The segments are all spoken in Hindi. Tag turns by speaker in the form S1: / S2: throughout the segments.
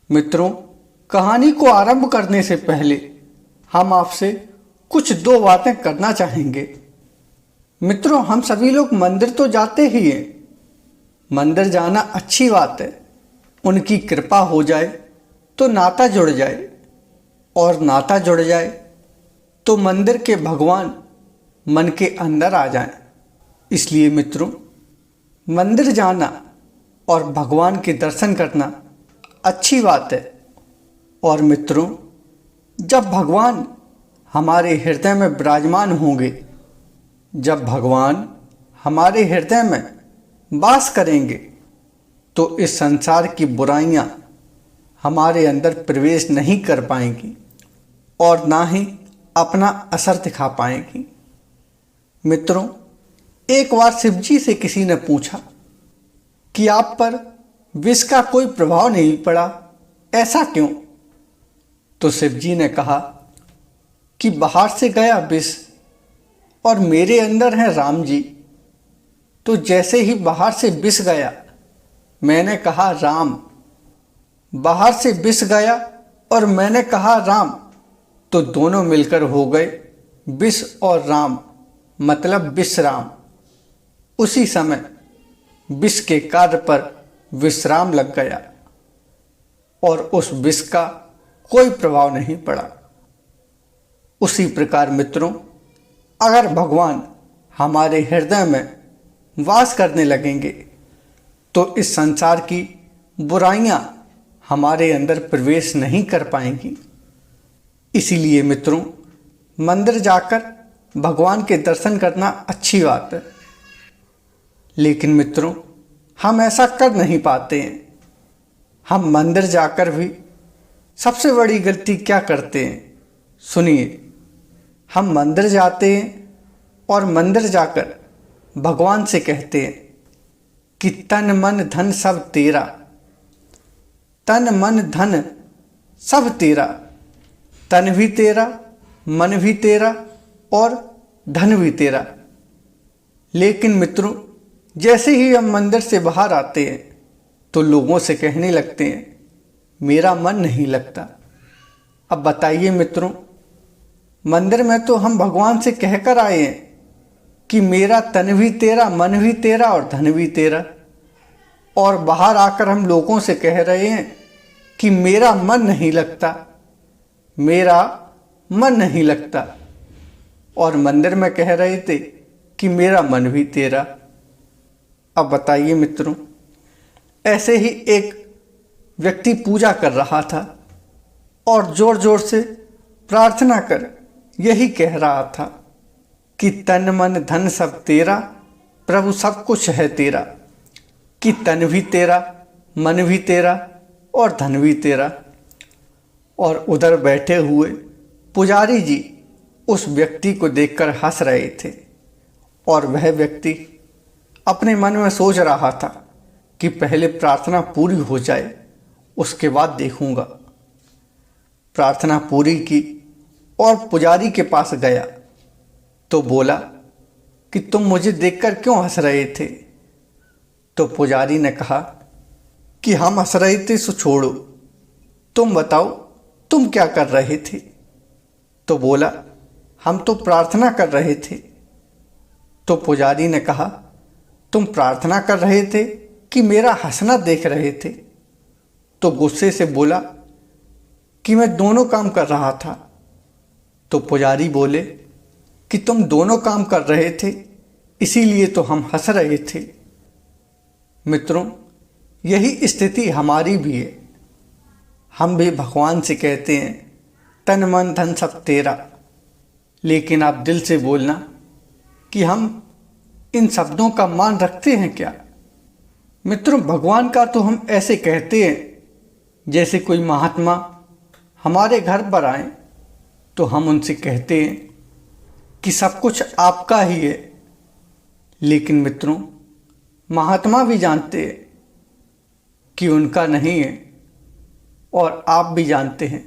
S1: मित्रों, कहानी को आरंभ करने से पहले हम आपसे कुछ दो बातें करना चाहेंगे। मित्रों, हम सभी लोग मंदिर तो जाते ही हैं। मंदिर जाना अच्छी बात है। उनकी कृपा हो जाए तो नाता जुड़ जाए, और नाता जुड़ जाए तो मंदिर के भगवान मन के अंदर आ जाएं। इसलिए मित्रों, मंदिर जाना और भगवान के दर्शन करना अच्छी बात है। और मित्रों, जब भगवान हमारे हृदय में विराजमान होंगे, जब भगवान हमारे हृदय में वास करेंगे, तो इस संसार की बुराइयां हमारे अंदर प्रवेश नहीं कर पाएंगी और ना ही अपना असर दिखा पाएंगी। मित्रों, एक बार शिव जी से किसी ने पूछा कि आप पर विष का कोई प्रभाव नहीं पड़ा, ऐसा क्यों? तो शिव जी ने कहा कि बाहर से गया विष और मेरे अंदर है राम जी। तो जैसे ही बाहर से विष गया, मैंने कहा राम। बाहर से विष गया और मैंने कहा राम, तो दोनों मिलकर हो गए विष और राम, मतलब विश्राम। उसी समय विष के कार्य पर विश्राम लग गया और उस विष का कोई प्रभाव नहीं पड़ा। उसी प्रकार मित्रों, अगर भगवान हमारे हृदय में वास करने लगेंगे तो इस संसार की बुराइयां हमारे अंदर प्रवेश नहीं कर पाएंगी। इसीलिए मित्रों, मंदिर जाकर भगवान के दर्शन करना अच्छी बात है। लेकिन मित्रों, हम ऐसा कर नहीं पाते हैं। हम मंदिर जाकर भी सबसे बड़ी गलती क्या करते हैं, सुनिए। हम मंदिर जाते हैं और मंदिर जाकर भगवान से कहते हैं कि तन मन धन सब तेरा, तन मन धन सब तेरा, तन भी तेरा, मन भी तेरा और धन भी तेरा। लेकिन मित्रों, जैसे ही हम मंदिर से बाहर आते हैं तो लोगों से कहने लगते हैं मेरा मन नहीं लगता। अब बताइए मित्रों, मंदिर में तो हम भगवान से कहकर आए हैं कि मेरा तन भी तेरा, मन भी तेरा और धन भी तेरा, और बाहर आकर हम लोगों से कह रहे हैं कि मेरा मन नहीं लगता, मेरा मन नहीं लगता। और मंदिर में कह रहे थे कि मेरा मन भी तेरा। अब बताइए मित्रों, ऐसे ही एक व्यक्ति पूजा कर रहा था और जोर जोर से प्रार्थना कर यही कह रहा था कि तन मन धन सब तेरा, प्रभु सब कुछ है तेरा, कि तन भी तेरा, मन भी तेरा और धन भी तेरा। और उधर बैठे हुए पुजारी जी उस व्यक्ति को देखकर हंस रहे थे, और वह व्यक्ति अपने मन में सोच रहा था कि पहले प्रार्थना पूरी हो जाए, उसके बाद देखूंगा। प्रार्थना पूरी की और पुजारी के पास गया तो बोला कि तुम मुझे देखकर क्यों हंस रहे थे? तो पुजारी ने कहा कि हम हंस रहे थे सो छोड़ो, तुम बताओ तुम क्या कर रहे थे? तो बोला हम तो प्रार्थना कर रहे थे। तो पुजारी ने कहा तुम प्रार्थना कर रहे थे कि मेरा हंसना देख रहे थे? तो गुस्से से बोला कि मैं दोनों काम कर रहा था। तो पुजारी बोले कि तुम दोनों काम कर रहे थे, इसीलिए तो हम हंस रहे थे। मित्रों, यही स्थिति हमारी भी है। हम भी भगवान से कहते हैं तन मन धन सब तेरा, लेकिन आप दिल से बोलना कि हम इन शब्दों का मान रखते हैं क्या? मित्रों, भगवान का तो हम ऐसे कहते हैं जैसे कोई महात्मा हमारे घर पर आए तो हम उनसे कहते हैं कि सब कुछ आपका ही है। लेकिन मित्रों, महात्मा भी जानते हैं कि उनका नहीं है, और आप भी जानते हैं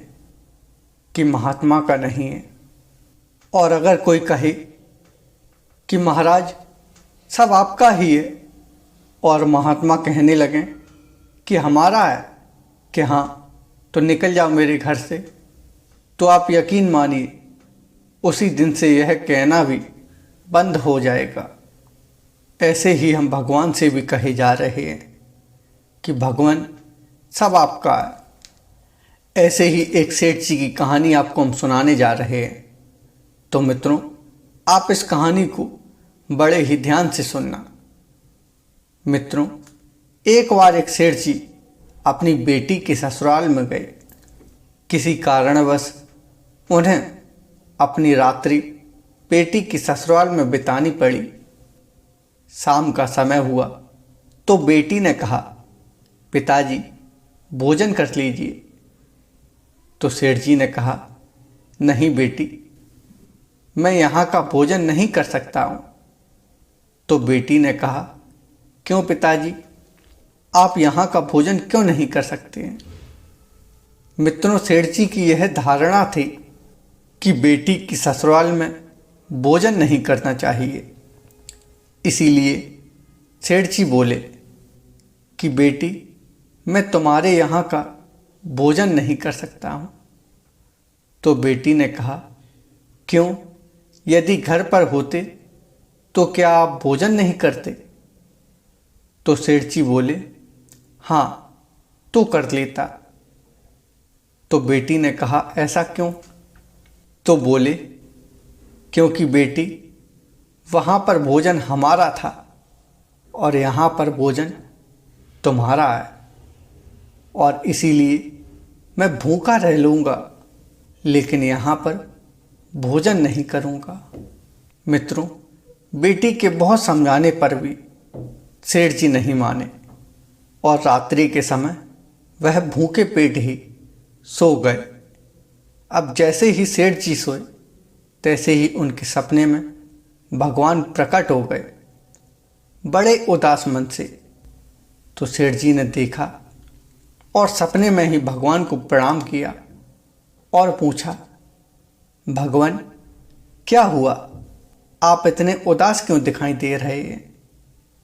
S1: कि महात्मा का नहीं है। और अगर कोई कहे कि महाराज सब आपका ही है, और महात्मा कहने लगें कि हमारा है, कि हाँ तो निकल जाओ मेरे घर से। तो आप यकीन मानिए उसी दिन से यह कहना भी बंद हो जाएगा। ऐसे ही हम भगवान से भी कहे जा रहे हैं कि भगवान सब आपका है। ऐसे ही एक सेठ जी की कहानी आपको हम सुनाने जा रहे हैं। तो मित्रों, आप इस कहानी को बड़े ही ध्यान से सुनना। मित्रों, एक बार एक सेठ जी अपनी बेटी के ससुराल में गए। किसी कारणवश उन्हें अपनी रात्रि बेटी की ससुराल में बितानी पड़ी। शाम का समय हुआ तो बेटी ने कहा, पिताजी भोजन कर लीजिए। तो सेठ जी ने कहा, नहीं बेटी, मैं यहाँ का भोजन नहीं कर सकता हूँ। तो बेटी ने कहा, क्यों पिताजी, आप यहाँ का भोजन क्यों नहीं कर सकते हैं? मित्रों, सेठ जी की यह धारणा थी कि बेटी की ससुराल में भोजन नहीं करना चाहिए। इसीलिए सेठ जी बोले कि बेटी, मैं तुम्हारे यहाँ का भोजन नहीं कर सकता हूँ। तो बेटी ने कहा, क्यों, यदि घर पर होते तो क्या आप भोजन नहीं करते? तो सेठ जी बोले, हाँ, तो कर लेता। तो बेटी ने कहा, ऐसा क्यों? तो बोले, क्योंकि बेटी, वहाँ पर भोजन हमारा था और यहाँ पर भोजन तुम्हारा है, और इसीलिए मैं भूखा रह लूँगा, लेकिन यहाँ पर भोजन नहीं करूँगा। मित्रों, बेटी के बहुत समझाने पर भी सेठ जी नहीं माने और रात्रि के समय वह भूखे पेट ही सो गए। अब जैसे ही सेठ जी सोए, तैसे ही उनके सपने में भगवान प्रकट हो गए, बड़े उदास मन से। तो सेठ जी ने देखा और सपने में ही भगवान को प्रणाम किया और पूछा, भगवान, क्या हुआ? आप इतने उदास क्यों दिखाई दे रहे हैं?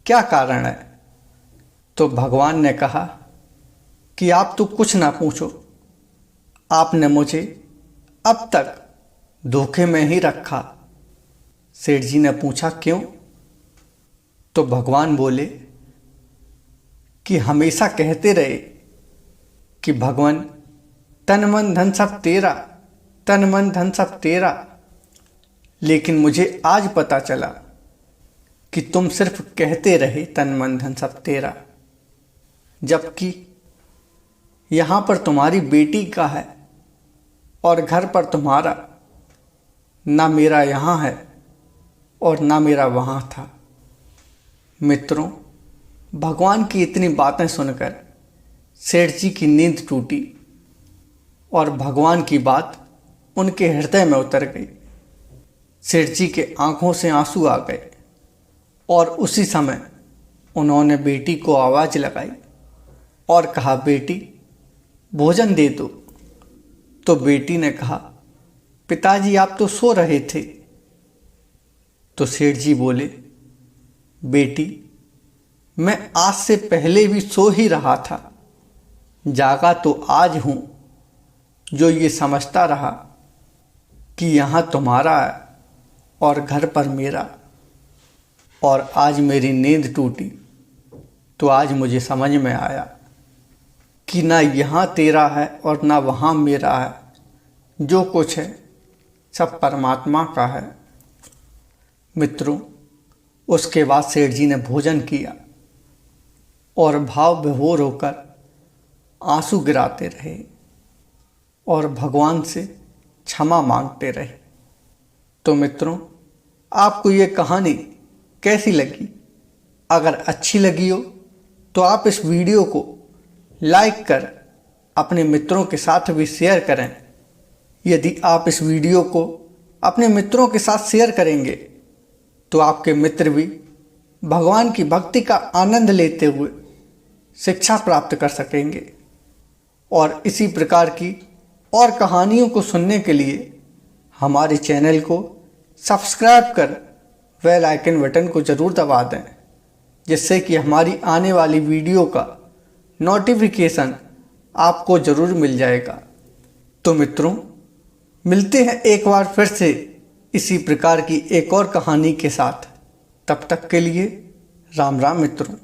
S1: क्या कारण है? तो भगवान ने कहा कि आप तो कुछ ना पूछो, आपने मुझे अब तक धोखे में ही रखा। सेठ जी ने पूछा, क्यों? तो भगवान बोले कि हमेशा कहते रहे कि भगवान, तन मन धन सब तेरा, तन मन धन सब तेरा, लेकिन मुझे आज पता चला कि तुम सिर्फ कहते रहे तन मन धन सब तेरा, जबकि यहाँ पर तुम्हारी बेटी का है और घर पर तुम्हारा। ना मेरा यहाँ है और ना मेरा वहाँ था। मित्रों, भगवान की इतनी बातें सुनकर सेठ जी की नींद टूटी और भगवान की बात उनके हृदय में उतर गई। सेठ जी के आंखों से आंसू आ गए और उसी समय उन्होंने बेटी को आवाज़ लगाई और कहा, बेटी भोजन दे दो। तो बेटी ने कहा, पिताजी आप तो सो रहे थे। तो सेठ जी बोले, बेटी, मैं आज से पहले भी सो ही रहा था, जागा तो आज हूँ, जो ये समझता रहा कि यहाँ तुम्हारा है और घर पर मेरा। और आज मेरी नींद टूटी तो आज मुझे समझ में आया कि ना यहाँ तेरा है और ना वहाँ मेरा है, जो कुछ है सब परमात्मा का है। मित्रों, उसके बाद सेठ जी ने भोजन किया और भाव विभोर होकर आंसू गिराते रहे और भगवान से क्षमा मांगते रहे। तो मित्रों, आपको ये कहानी कैसी लगी? अगर अच्छी लगी हो तो आप इस वीडियो को लाइक कर अपने मित्रों के साथ भी शेयर करें। यदि आप इस वीडियो को अपने मित्रों के साथ शेयर करेंगे तो आपके मित्र भी भगवान की भक्ति का आनंद लेते हुए शिक्षा प्राप्त कर सकेंगे। और इसी प्रकार की और कहानियों को सुनने के लिए हमारे चैनल को सब्सक्राइब कर बेल आइकन बटन को ज़रूर दबा दें, जिससे कि हमारी आने वाली वीडियो का नोटिफिकेशन आपको ज़रूर मिल जाएगा। तो मित्रों, मिलते हैं एक बार फिर से इसी प्रकार की एक और कहानी के साथ। तब तक के लिए राम राम मित्रों।